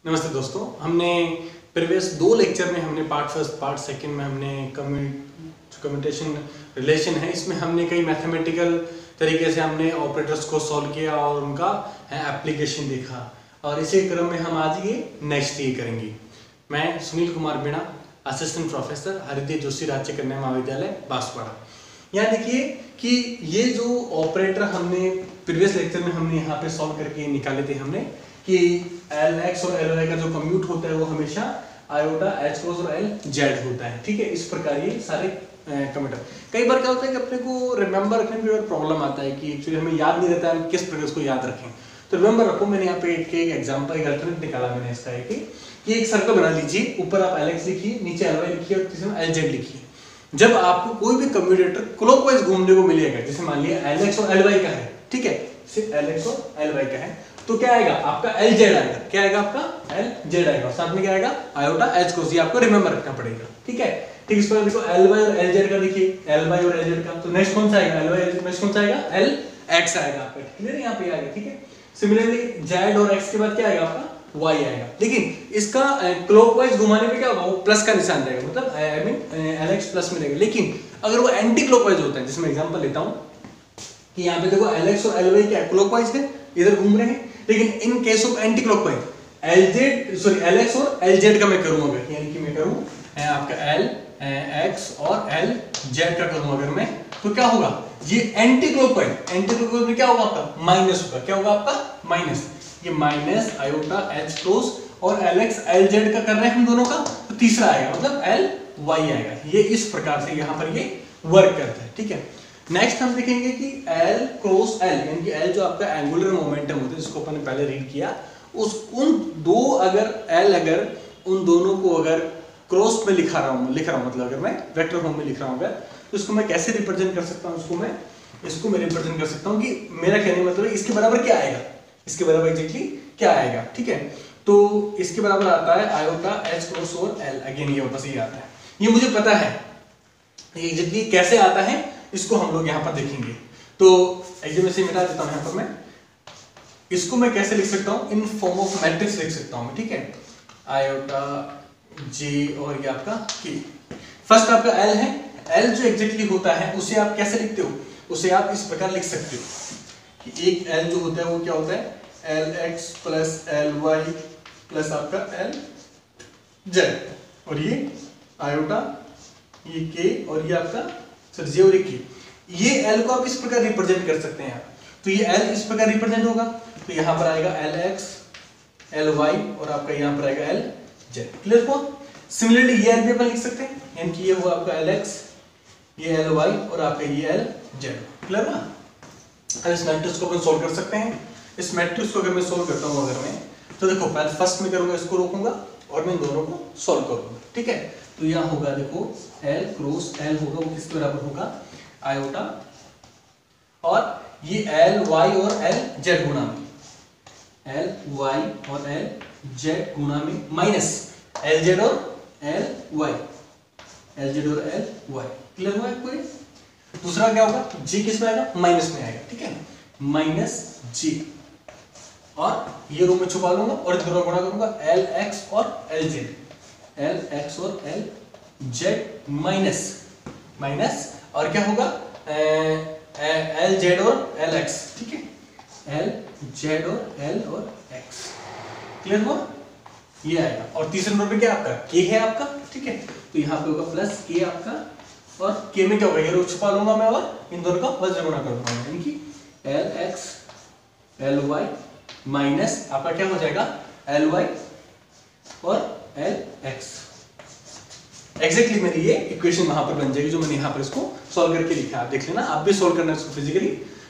नमस्ते दोस्तों, हमने प्रीवियस 2 लेक्चर में हमने पार्ट फर्स्ट पार्ट सेकंड में हमने कम्यूटेशन रिलेशन है, इसमें हमने कई मैथमेटिकल तरीके से हमने ऑपरेटर्स को सॉल्व किया और उनका एप्लीकेशन देखा। और इसी क्रम में हम आज ये नेक्स्ट ये करेंगे। मैं सुनील कुमार मीणा, असिस्टेंट प्रोफेसर, हरिदेव जोशी राज्य कन्या महाविद्यालय बांसवाड़ा। यहाँ देखिए कि ये जो ऑपरेटर हमने प्रीवियस लेक्चर में हमने यहाँ पे सॉल्व करके निकाले थे हमने कि Lx और Ly का जो कम्यूट होता है वो हमेशा आयोटा H क्रॉस और Lz होता है। ठीक है, इस प्रकार ये सारे कम्यूटर। कई बार क्या होता है कि अपने को रिमेंबर रखने में प्रॉब्लम आता है कि एक्चुअली हमें याद नहीं रहता है किस प्रकार इसको याद रखें। तो रिमेंबर रखो, मैंने यहाँ पे एक एग्जांपल एक अल्टरनेट निकाला मैंने इसका है कि एक सर्कल बना लीजिए, ऊपर आप Lx लिखिए, नीचे Ly लिखिए और तीसरे में Lz लिखिए। जब आपको कोई भी कम्यूटेटर क्लॉकवाइज घूमने को मिलेगा, जैसे मान लिया Lx और Ly का है, ठीक है, सिर्फ Lx और Ly का है, तो क्या आएगा आपका Lz आएगा। क्या आएगा आपका Lz आएगा, साथ में क्या आएगा आयोटा H क्रॉस। ये आपको रिमेंबर रखना पड़ेगा। ठीक है, ठीक। इस पर देखो Ly और Lz का देखिए, Ly और Lz का, तो नेक्स्ट कौन सा आएगा Ly Lz, नेक्स्ट कौन सा आएगा Lx आएगा आपका। क्लियर है, यहाँ पे आएगा। ठीक है, सिमिलरली Z और X के बाद क्या आएगा आपका Y आएगा। लेकिन इसका क्लॉकवाइज घुमाने पे क्या होगा, वो प्लस का निशान रहेगा, मतलब आई मीन Lx प्लस में रहेगा। लेकिन अगर वो एंटी क्लॉकवाइज होता है, जिसमें एग्जांपल लेता हूं कि यहाँ पे देखो Lx और Ly क्या क्लॉकवाइज है, इधर घूम रहे हैं, लेकिन in case of anti clockwise Lx और Lz का मैं करूं अगर, यानी कि मैं करूं आपका Lx और Lz का करूं अगर मैं, तो क्या होगा, ये एंटी क्लॉकवाइज में क्या होगा आपका माइनस होगा। क्या होगा आपका माइनस, ये माइनस आयोटा H क्रॉस और Lx Lz का कर रहे हैं हम दोनों का, तो तीसरा आएगा मतलब Ly आएगा। ये इस प्रकार से यहाँ पर ये वर्क करता है। ठीक है, नेक्स्ट हम देखेंगे कि L क्रॉस L, यानी कि L जो आपका एंगुलर मोमेंटम होता है, जिसको अपन ने पहले रीड किया, उन दो अगर L अगर उन दोनों को अगर क्रॉस में लिख रहा हूँ मतलब अगर मैं वेक्टर फॉर्म में लिख रहा हूँ अगर, तो इसको मैं कैसे रिप्रेजेंट कर सकता हूँ, इसको मैं रिप्रेजेंट कर सकता हूँ कि मेरा कहने मतलब इसके बराबर क्या आएगा, इसके बराबर एग्जैक्टली क्या आएगा। ठीक है, तो इसके बराबर आता है आयोटा H क्रॉस और L। अगेन ये वापस ये आता है, ये मुझे पता है एग्जैक्टली कैसे आता है, इसको हम लोग यहाँ पर देखेंगे। तो एग्जाम से मिटा देता हूँ यहाँ पर मैं, इसको मैं कैसे लिख सकता हूँ, इन फॉर्म ऑफ मैट्रिक्स लिख सकता हूँ। ठीक है, आयोटा J और ये आपका K। फर्स्ट आपका L है, L जो एग्जैक्टली होता है उसे आप कैसे लिखते हो, उसे आप इस प्रकार लिख सकते हो कि एक L जो होता है वो क्या होता है Lx प्लस Ly प्लस आपका Lz, और ये आयोटा ये K और ये आपका सर J और K। ये L को आप इस प्रकार रिप्रेजेंट कर सकते हैं। तो ये L इस प्रकार रिप्रेजेंट होगा, तो यहाँ पर आएगा Lx Ly और आपका यहाँ पर आएगा Lz। क्लियर हुआ। सिमिलरली ये L भी अपन लिख सकते हैं, यानी कि ये हुआ आपका Lx, ये Ly और आपका ये Lz। क्लियर हुआ। अब इस मैट्रिक्स को अपन सोल्व कर सकते हैं। इस मैट्रिक्स को अगर मैं सोल्व करता हूँ अगर मैं, तो देखो पहले फर्स्ट में करूंगा, इसको रोकूंगा और मैं इन दोनों को सोल्व करूंगा। ठीक है, तो यहाँ होगा देखो L क्रॉस L होगा, वो किसके बराबर होगा आयोटा, और ये Ly और Lz गुणा में, Ly और Lz गुणा में माइनस Lz और Ly, Lz और Ly। क्लियर हुआ कोई। दूसरा क्या होगा, G किस में आएगा माइनस में आएगा। ठीक है, माइनस G, और ये रो में छुपा लूंगा और दोनों गुणा करूंगा Lx और Lz, Lx और Lz माइनस और क्या होगा Lz और Lx। ठीक है, Lz और L और X। क्लियर हुआ, ये आएगा। और तीसरे नंबर पे क्या आपका K है आपका। ठीक है, तो यहाँ पे होगा प्लस K आपका, और K में क्या होगा, ये रो छुपा लूंगा मैं और इन दोनों का वज्र गुणा करूंगा, यानी कि Lx Ly माइनस आपका क्या हो जाएगा Ly और Lx। एग्जैक्टली मेरी ये इक्वेशन वहां पर बन जाएगी जो मैंने यहाँ पर इसको सॉल्व करके लिखा। आप देख लेना, आप भी सॉल्व करना इसको फिजिकली।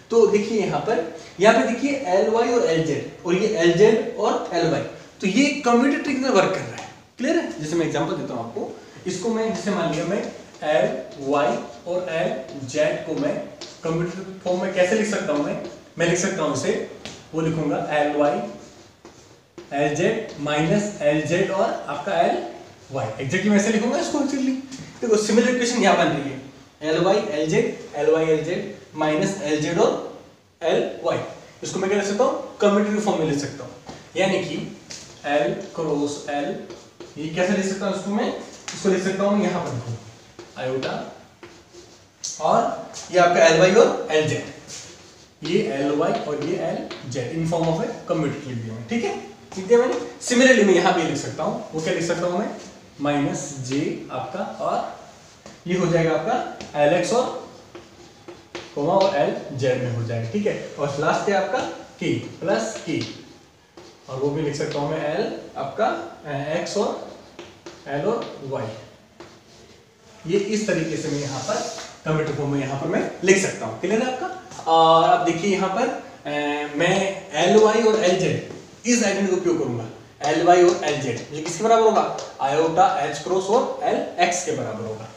तो देखिए यहाँ पे देखिए Ly और Lz, और ये Lz और Ly, तो ये कम्यूटेटर की तरह वर्क कर रहा है। क्लियर है। जैसे मैं एग्जांपल देता हूँ आपको, इसको मैं जैसे मान लिया मैं Ly और Lz को मैं कम्यूटेटर फॉर्म में कैसे लिख सकता हूँ, मैं लिख सकता हूँ इसे, वो लिखूंगा Ly Lz माइनस Lz और आपका Ly। एग्जैक्टली मैं ऐसे लिखूंगा इसको। एक्चुअली देखो सिमिलर इक्वेशन यहाँ बन रही है, Ly Lz माइनस Lz और Ly। इसको मैं क्या लिख सकता हूँ, कम्यूटेटिव फॉर्म में लिख सकता हूँ, यानी कि L क्रॉस L, ये कैसे लिख सकता हूँ इसको मैं, इसको लिख सकता हूँ यहाँ पर आयोटा, और ये आपका Ly और Lz, ये Ly और ये Lz in form of a commutative लिख दिया मैं, ठीक है, लिख दिया मैंने। सिमिलरली मैं यहाँ पे लिख सकता हूँ, वो क्या लिख सकता हूँ मैं, माइनस जे आपका, और ये हो जाएगा आपका Lx और कोमा और Lz में हो जाएगा, ठीक है, और लास्ट है आपका k प्लस k, और वो भी लिख सकता हूँ मैं L आपका x और L और y, ये इस तरीके से मैं यहाँ पर कम्यूटेटिव फॉर्म में यहाँ पर मैं लिख सकता हूँ। क्लियर है आपका। और अब देखिए यहाँ पर मैं Ly और Lz इस आइडेंटिटी को उपयोग करूंगा, Ly और Lz ये किसके बराबर होगा, आयोटा H क्रॉस और Lx के बराबर होगा,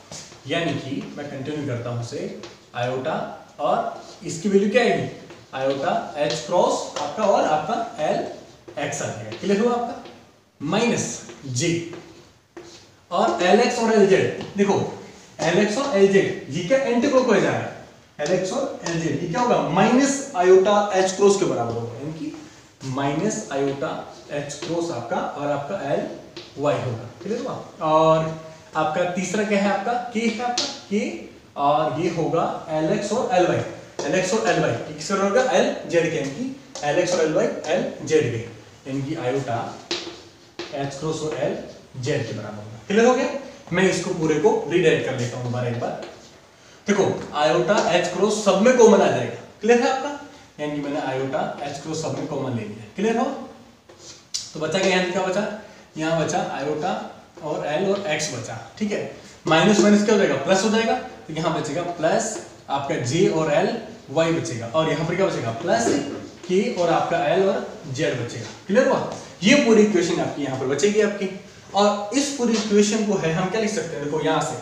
यानी कि मैं कंटिन्यू करता हूँ से आयोटा और इसकी वैल्यू क्या आएगी, आयोटा H क्रॉस आपका और आपका Lx आ जाएगा। क्लियर हुआ आपका, माइनस j और Lx और Lz, देखो Lx और Lz ये क्या एंटी क्लॉकवाइज आ रहा है, Lx और Lz ये क्या होगा, माइनस आयोटा H क्रॉस के बराबर होगा, यानी कि माइनस आयोटा H क्रॉस आपका और आपका Ly होगा। क्लियर हुआ। और आपका तीसरा क्या है, आपका k है, आपका k, और ये होगा Lx और Ly, Lx और Ly ये किसका होगा, Lz के, यानी कि Lx और Ly Lz के, यानी कि आयोटा H क्रॉस और Lz के बराबर होगा। क्लियर हो गया। मैं इसको पूरे को रीडायरेक्ट कर लेता हूं दोबारा एक बार, देखो आयोटा H क्रॉस सब में कॉमन आ जाएगा। क्लियर है आपका, यानी कि मैंने आयोटा H क्रॉस सब में कॉमन ले लिया। क्लियर हो, तो बचा क्या, यहाँ क्या बचा, यहाँ बचा आयोटा और L और X बचा, ठीक है, माइनस माइनस क्या हो जाएगा, प्लस हो जाएगा, तो यहाँ बचेगा प्लस आपका J और L Y बचेगा, और यहाँ पर क्या बचेगा, प्लस K और आपका L और Z बचेगा। क्लियर हुआ, ये पूरी इक्वेशन आपकी यहाँ पर बचेगी आपकी। और इस पूरी इक्वेशन को है हम क्या लिख सकते हैं, देखो यहाँ से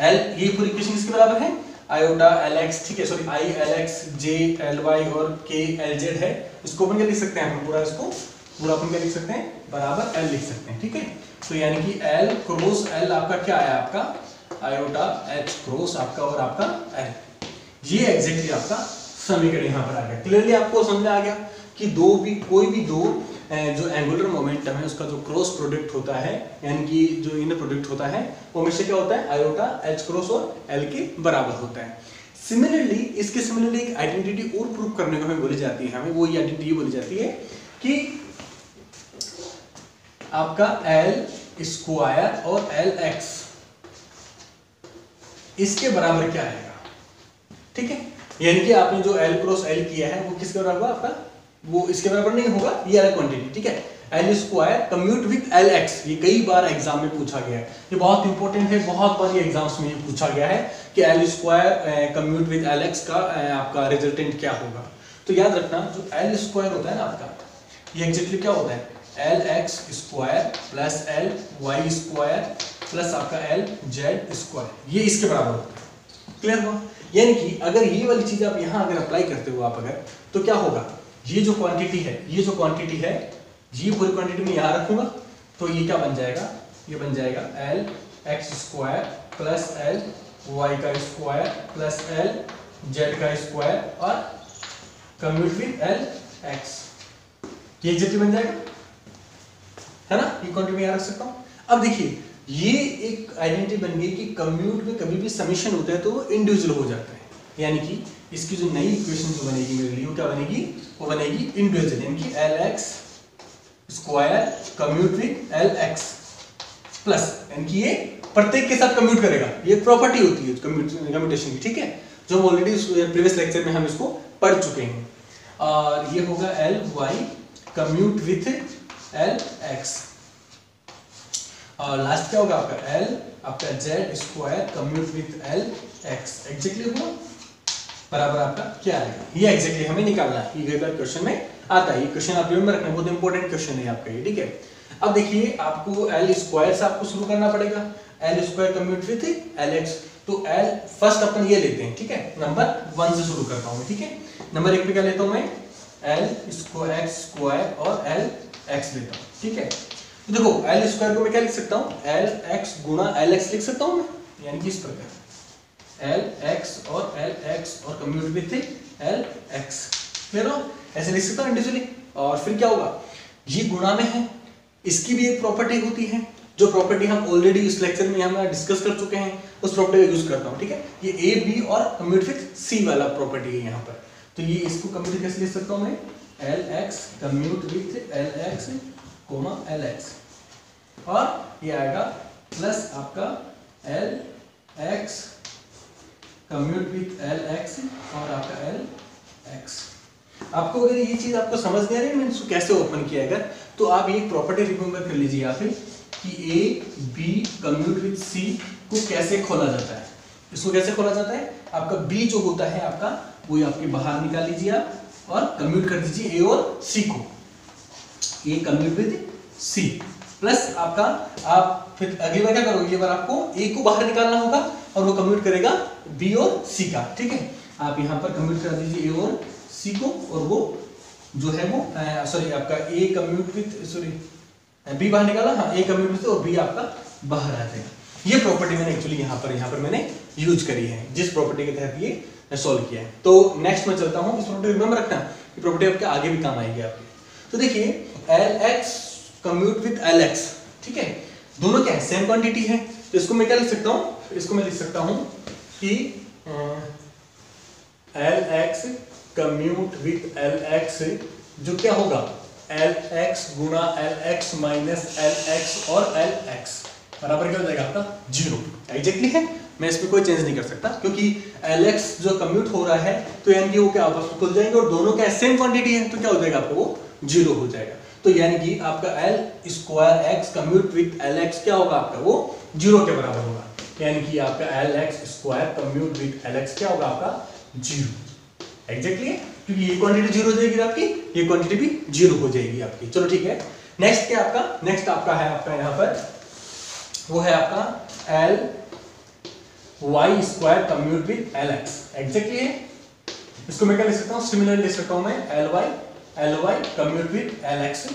L, ये पूरी इक्वेशन किसके बराबर है, आयोटा Lx, ठीक है, sorry I Lx J Ly और K Lz है, इसको अपन क्या लिख सकते हैं, हम पूरा इसको पूरा अपन क्या लिख सकते हैं, बराबर L लिख सकते हैं, ठीक है। तो यानी कि L क्रॉस L आपका क्या आया, आपका आयोटा H क्रॉस आपका और आपका L, ये एग्जैक्टली आपका समीकरण यहाँ पर आ गया। क्लियरली आपको समझ में आ गया कि कोई भी दो जो एंगुलर मोमेंटम है उसका जो क्रॉस प्रोडक्ट होता है, यानी कि जो इनर प्रोडक्ट होता है, वो हमेशा क्या होता है, आयोटा H क्रॉस और L के बराबर होता है। सिमिलरली इसके सिमिलरली एक आइडेंटिटी और प्रूव करने को हमें बोली जाती है, हमें वो ये आइडेंटिटी बोली जाती है कि आपका L स्क्वायर और Lx इसके बराबर क्या आएगा, ठीक है, यानी कि आपने जो L क्रॉस L किया है वो किसके बराबर आपका, वो इसके बराबर नहीं होगा, ये अलग क्वांटिटी, ठीक है। L square commute with Lx, ये कई बार एग्जाम में पूछा गया है, ये बहुत इंपॉर्टेंट है, बहुत बार ये एग्जाम्स में पूछा गया है कि L square commute with Lx का आपका रिजल्टेंट क्या होगा। तो याद रखना जो L स्क्वायर होता है ना आपका, ये एग्जैक्टली क्या होता है, Lx square plus Ly square plus आपका Lz स्क्वायर, ये इसके बराबर होता है। क्लियर हुआ, यानी कि अगर ये वाली चीज आप यहाँ अगर अप्लाई करते हो आप अगर, तो क्या होगा, ये जो क्वांटिटी है, ये पूरी क्वांटिटी में यहाँ रखूंगा, तो ये क्या बन जाएगा, ये बन जाएगा Lx स्क्वायर प्लस Ly का स्क्वायर प्लस Lz का स्क्वायर और कम्यूट विद Lx, ये एग्जैक्टली बन जाएगा, है ना, ये क्वांटिटी में यहाँ रख सकता हूँ। अब देखिए ये एक आइडेंटिटी बन गई कि कम्यूट में कभी भी समीशन होता है तो वो इंडिविजुअल हो जाता है, यानी कि इसकी जो नई इक्वेशन जो बनेगी मेरे लिए वो क्या बनेगी, वो बनेगी इंडिविजुअल, यानी कि Lx square commute with Lx plus, यानी कि ये प्रत्येक के साथ कम्यूट करेगा, ये प्रॉपर्टी होती है कम्यूटेशन की, ठीक है, जो हम ऑलरेडी प्रीवियस लेक्चर में हम इसको पढ़ चुके हैं। और ये होगा Ly कम्यूट विद Lx, और लास्ट क्या होगा आपका L आपका Z square commute with Lx, exactly हुआ बराबर आपका क्या आएगा, ये एग्जैक्टली हमें निकालना है, ये कई बार क्वेश्चन में आता है, ये क्वेश्चन आप रिमेंबर रखना, बहुत इंपॉर्टेंट क्वेश्चन है आपका ये, ठीक है। अब देखिए आपको L स्क्वायर से आपको शुरू करना पड़ेगा, L square commute with Lx, तो L फर्स्ट अपन ये लेते हैं, ठीक है, नंबर 1 से शुरू करता हूं मैं, ठीक है, नंबर 1 पे क्या लेता हूं मैं, L स्क्वायर और Lx लेता हूं, ठीक है। तो देखो L स्क्वायर को मैं क्या लिख सकता हूँ, Lx गुणा Lx लिख सकता हूँ मैं, यानी कि इस प्रकार Lx और Lx और कम्यूट विद Lx, क्लियर हो, ऐसे लिख सकता हूँ इंडिविजुअली। और फिर क्या होगा, ये गुणा में है, इसकी भी एक प्रॉपर्टी होती है, जो प्रॉपर्टी हम ऑलरेडी इस लेक्चर में हम डिस्कस कर चुके हैं, उस प्रॉपर्टी का यूज करता हूँ, ठीक है। ये ए बी और कम्यूट विथ सी वाला प्रॉपर्टी है यहाँ पर। तो ये इसको कम्यूट कैसे लिख सकता हूँ मैं, L X commute with L X comma L X, और ये आएगा प्लस आपका L X commute with L X और आपका एल एक्स। आपको अगर ये चीज आपको समझ नहीं आ रही है मैंने इसको कैसे ओपन किया, अगर तो आप ये प्रॉपर्टी रिमेंबर कर लीजिए यहाँ पे कि A B commute with C को कैसे खोला जाता है। इसको कैसे खोला जाता है, आपका बी जो होता है आपका वो आपके बाहर निकाल लीजिए आप और कम्यूट कर दीजिए ए और सी को, ए कम्यूट विथ सी प्लस आपका, आप फिर अगली बार क्या करोगे, ये बार आपको ए को बाहर निकालना होगा और वो कम्यूट करेगा बी और सी का, ठीक है। आप यहाँ पर कम्यूट कर दीजिए ए और सी को, और वो जो है वो सॉरी आपका ए कम्यूट विथ सॉरी बी बाहर निकाला, हाँ ए कम्यूट विथ और बी आपका बाहर आ जाएगा। ये प्रॉपर्टी मैंने एक्चुअली यहाँ पर मैंने यूज करी है, जिस प्रॉपर्टी के तहत ये सॉल्व किया है। तो नेक्स्ट में चलता हूँ, इस प्रॉपर्टी रिमेंबर रखना, ये प्रॉपर्टी आपके आगे भी काम आएगी आपके। तो देखिए L X commute with L x, ठीक है, दोनों क्या है, सेम क्वांटिटी है। तो इसको मैं क्या लिख सकता हूँ, इसको मैं लिख सकता हूँ कि L X commute with L X जो क्या होगा एल एक्स गुणा L x minus L X और एल एक्स बराबर क्या हो जाएगा आपका 0। एग्जैक्टली है, मैं इसमें कोई चेंज नहीं कर सकता क्योंकि एल एक्स जो कम्यूट हो रहा है तो यानी कि वो क्या आपस में खुल जाएंगे और दोनों क्या सेम क्वांटिटी है, तो क्या हो जाएगा आपका वो 0 हो जाएगा। तो यानी कि आपका L square x commute with L x क्या होगा आपका वो 0 के बराबर होगा, यानी कि आपका L x square commute with L x क्या होगा आपका 0। एग्जैक्टली है, क्योंकि ये क्वांटिटी 0 हो जाएगी आपकी, ये क्वांटिटी भी 0 हो जाएगी आपकी। चलो ठीक है, नेक्स्ट क्या आपका, नेक्स्ट आपका है आपका यहाँ पर वो है आपका L Y square commute with L X. Exactly है, इसको मैं क्या लिख सकता हूँ, सिमिलर लिख सकता हूँ मैं L Y commute with L X.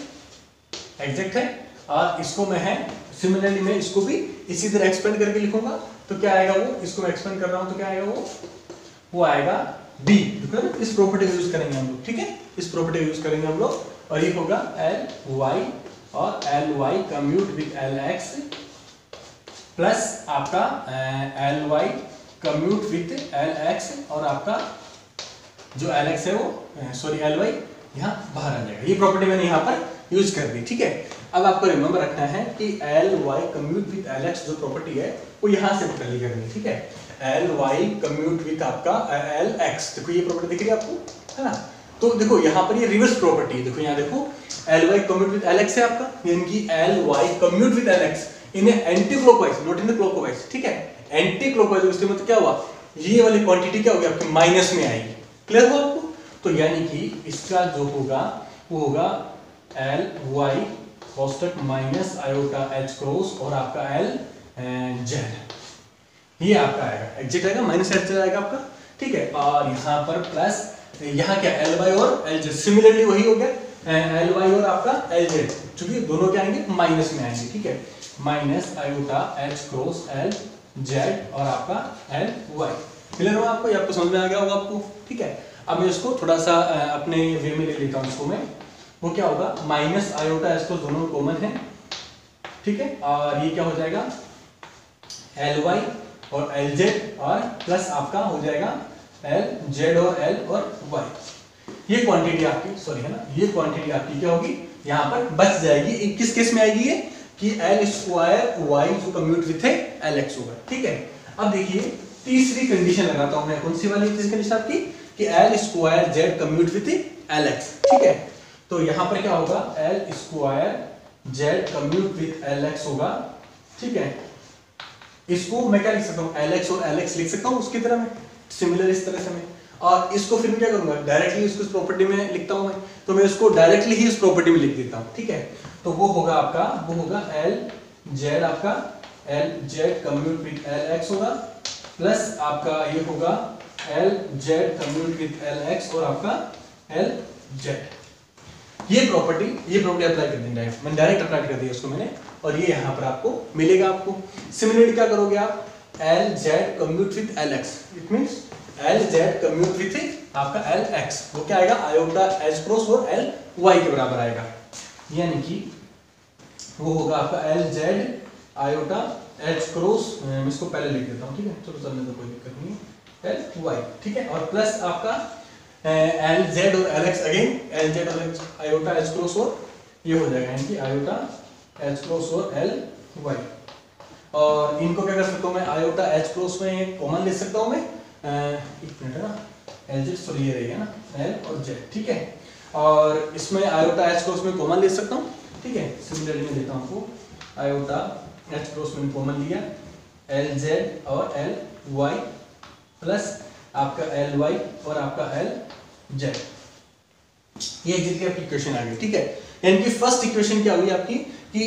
Exact है, और इसको मैं है सिमिलरली मैं इसको भी इसी तरह एक्सपेंड करके लिखूंगा, तो क्या आएगा वो, इसको मैं एक्सपेंड कर रहा हूं तो क्या आएगा वो आएगा बी। इस प्रॉपर्टी का यूज करेंगे हम लोग, ठीक है, इस प्रॉपर्टी का यूज करेंगे हम लोग, और ये होगा एल वाई और L Y commute with L X plus आपका L Y commute with L X और आपका जो एल एक्स है वो सॉरी एल वाई यहाँ बाहर आ जाएगा। ये प्रॉपर्टी मैंने यहाँ पर यूज कर दी, ठीक है। अब आपको रिमेंबर रखना है कि L Y commute with L X जो प्रॉपर्टी है वो यहाँ से पकड़ ली करनी, ठीक है। एल वाई कम्यूट विथ आपका एल एक्स, देखो ये प्रॉपर्टी दिख रही है आपको, है ना। तो देखो यहाँ पर ये रिवर्स प्रॉपर्टी है, देखो यहाँ देखो L Y commute with L X है आपका, यानी कि L Y commute with L X in anti clockwise not in clockwise, ठीक है। एंटी क्लॉकवाइज उसके मतलब क्या हुआ, ये वाली क्वांटिटी क्या होगी आपकी माइनस में आएगी। क्लियर हुआ आपको, तो यानी कि इसका जो होगा वो होगा एल वाई कोष्टक माइनस आयोटा एच क्रॉस और आपका एल जेड, ये आपका आएगा एग्जैक्ट आएगा, माइनस एच आएगा आपका, ठीक है। और यहाँ पर प्लस यहाँ क्या एल वाई और एल जेड, सिमिलरली वही हो गया एल वाई और आपका एल जेड, चूंकि दोनों क्या आएंगे माइनस में आएंगे, ठीक है। Minus iota H cross L Z और आपका एल वाई। क्लियर हुआ आपको, ये आपको समझ में आ गया होगा आपको, ठीक है। अब मैं इसको थोड़ा सा अपने वे में ले लेता हूँ इसको मैं, वो क्या होगा माइनस आयोटा एच क्रॉस दोनों कॉमन है, ठीक है, और ये क्या हो जाएगा एल वाई और एल जेड और प्लस आपका हो जाएगा एल जेड और एल और वाई। ये क्वांटिटी आपकी सॉरी है ना, ये क्वांटिटी आपकी क्या होगी यहाँ पर बच जाएगी। किस केस में आएगी ये कि एल स्क्वायर वाई जो कम्यूट विथ है एल एक्स होगा, ठीक है। अब देखिए तीसरी कंडीशन लगाता हूं मैं, कौन सी वाली तीसरी कंडीशन आपकी कि L square Z commute with L x, ठीक है। तो यहाँ पर क्या होगा L square Z commute with L x होगा, ठीक है। इसको मैं क्या लिख सकता हूँ एल एक्स और एल एक्स लिख सकता हूँ उसकी तरह में सिमिलर इस तरह से मैं, और इसको फिर मैं क्या करूंगा डायरेक्टली इसको इस प्रॉपर्टी में लिखता हूं मैं, तो मैं इसको डायरेक्टली ही इस प्रॉपर्टी में लिख देता हूं, ठीक है। तो वो होगा आपका वो होगा एल जेड आपका L Z commute with L x होगा प्लस आपका ये होगा L Z commute with L X और आपका एल जेड। ये प्रॉपर्टी अप्लाई कर दी डायरेक्ट, मैंने डायरेक्ट अप्लाई कर दिया उसको मैंने, और ये यहाँ पर आपको मिलेगा। आपको सिमिलरली क्या करोगे आप L Z commute with L x, it means L Z commute with आपका एल एक्स, वो क्या आएगा आयोटा एच क्रॉस और एल वाई के बराबर आएगा। यानी कि वो होगा आपका L Z iota H cross, मैं इसको पहले लिख देता हूँ, ठीक है, चलो चलने तो कोई दिक्कत नहीं है, एल वाई, ठीक है, और प्लस आपका एल जेड और L x, again L Z और आयोटा एच क्रॉस और ये हो जाएगा यानी कि आयोटा एच क्रॉस और एल वाई। और इनको क्या कर सकता हूँ मैं, आयोटा एच क्रॉस में कॉमन ले सकता हूँ मैं, एक मिनट है ना, एल जेड सॉरी ये रहेगा ना एल और जेड, ठीक है, और इसमें आयोटा एच क्रॉस में कॉमन ले सकता हूँ, ठीक है। सिमिलरली मैं देता हूँ आपको आयोटा एच क्रॉस में कॉमन लिया एल जेड और एल वाई प्लस आपका एल वाई और आपका एल जेड, ये एग्जिट की आपकी इक्वेशन आ गई, ठीक है। यानी कि फर्स्ट इक्वेशन क्या हुई आपकी कि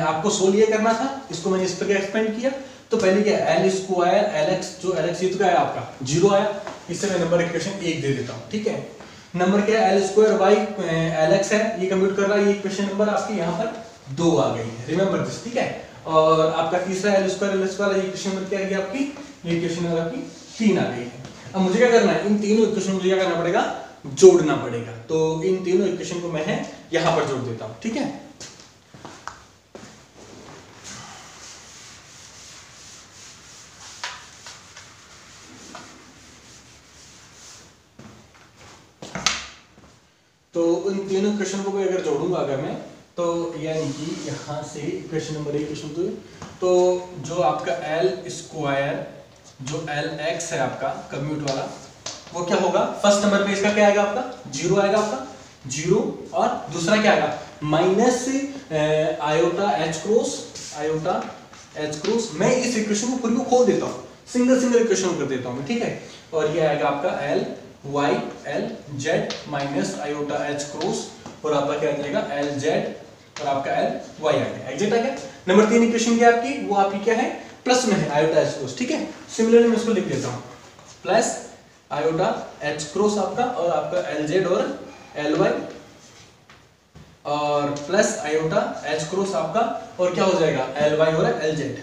आपको सोल्व ये करना था, इसको मैंने इस तरह एक्सपेंड किया, तो पहले क्या एल स्क्वायर एल एक्स, जो एल एक्स ये तो क्या है आपका 0 आया, इससे मैं नंबर इक्वेशन 1 दे देता हूँ, ठीक है। नंबर क्या है L square Y L X है, ये कंप्यूट कर रहा है, ये इक्वेशन नंबर आपकी यहाँ पर 2 आ गई है, रिमेंबर दिस, ठीक है। और आपका तीसरा एल स्क्वायर ये इक्वेशन नंबर क्या है आपकी, ये इक्वेशन नंबर आपकी 3 आ गई है। अब मुझे क्या करना है, इन तीनों इक्वेशन मुझे क्या करना पड़ेगा, जोड़ना पड़ेगा, तो इन तीनों इक्वेशन को मैं यहाँ पर जोड़ देता हूँ, ठीक है। तो इन तीनों इक्वेशन को अगर जोड़ूंगा अगर मैं, तो यानी कि यहाँ से इक्वेशन नंबर 1 इक्वेशन 2, तो जो आपका एल स्क्वायर जो एल एक्स है आपका कम्यूट वाला, वो क्या होगा, फर्स्ट नंबर पे इसका क्या आएगा आपका 0 आएगा आपका 0, और दूसरा क्या आएगा माइनस आयोटा एच क्रॉस, मैं इस इक्वेशन को पूरी को खोल देता हूँ, सिंगल इक्वेशन कर देता हूँ, ठीक है। और ये आएगा आपका L Y L Z minus iota H cross, और आपका क्या आ जाएगा एल जेड और आपका एल वाई आ गया, एग्जैक्ट आ गया। नंबर 3 इक्वेशन क्या आपकी, वो आपकी क्या है प्लस में है आयोटा एच क्रॉस, ठीक है। सिमिलरली मैं इसको लिख देता हूँ प्लस आयोटा एच क्रॉस आपका और आपका एल जेड और एल वाई, और प्लस आयोटा एच क्रॉस आपका और क्या हो जाएगा एल वाई और एल जेड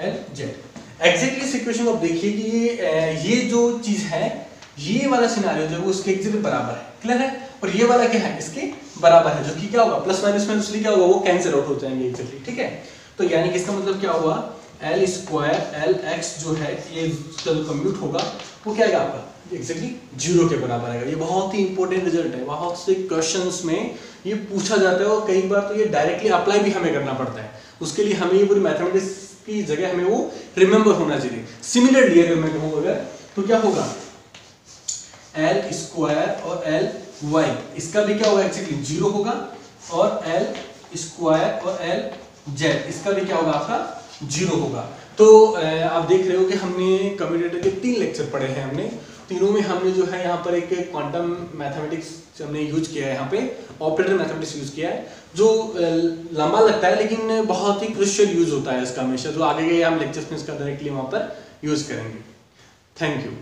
एग्जैक्टली इस इक्वेशन को आप देखिए कि ये जो चीज है, ये वाला सिनेरियो जो है वो इसके एग्जैक्ट बराबर है, क्लियर है, और ये वाला क्या है इसके बराबर है, जो कि क्या होगा प्लस माइनस में इसलिए क्या होगा वो कैंसिल आउट हो जाएंगे एग्जैक्टली, ठीक है। तो यानी कि इसका मतलब क्या हुआ, एल स्क्वायर एल एक्स जो है ये जो कंप्यूट होगा वो क्या आएगा आपका एग्जैक्टली 0 के बराबर आएगा। ये बहुत ही इंपॉर्टेंट रिजल्ट है, बहुत से क्वेश्चंस में ये पूछा जाता है, और कई बार तो ये डायरेक्टली अप्लाई भी हमें करना पड़ता है, उसके लिए हमें ये पूरी मैथमेटिक्स की जगह हमें वो रिमेंबर होना चाहिए। सिमिलरली अगर मैं कहूँ अगर, तो क्या होगा एल स्क्वायर और एल वाई, इसका भी क्या होगा एक्चुअली 0 होगा, और एल स्क्वायर और एल जेड इसका भी क्या होगा आपका 0 होगा। तो आप देख रहे हो कि हमने कम्यूटेटर के 3 लेक्चर पढ़े हैं, हमने तीनों में हमने जो है यहाँ पर एक क्वांटम मैथमेटिक्स हमने यूज किया है, यहाँ पे ऑपरेटर मैथमेटिक्स यूज किया है, जो लंबा लगता है लेकिन बहुत ही क्रुशियल यूज होता है इसका हमेशा, जो आगे गए हम लेक्चर्स में इसका डायरेक्टली वहाँ पर यूज करेंगे। Thank you.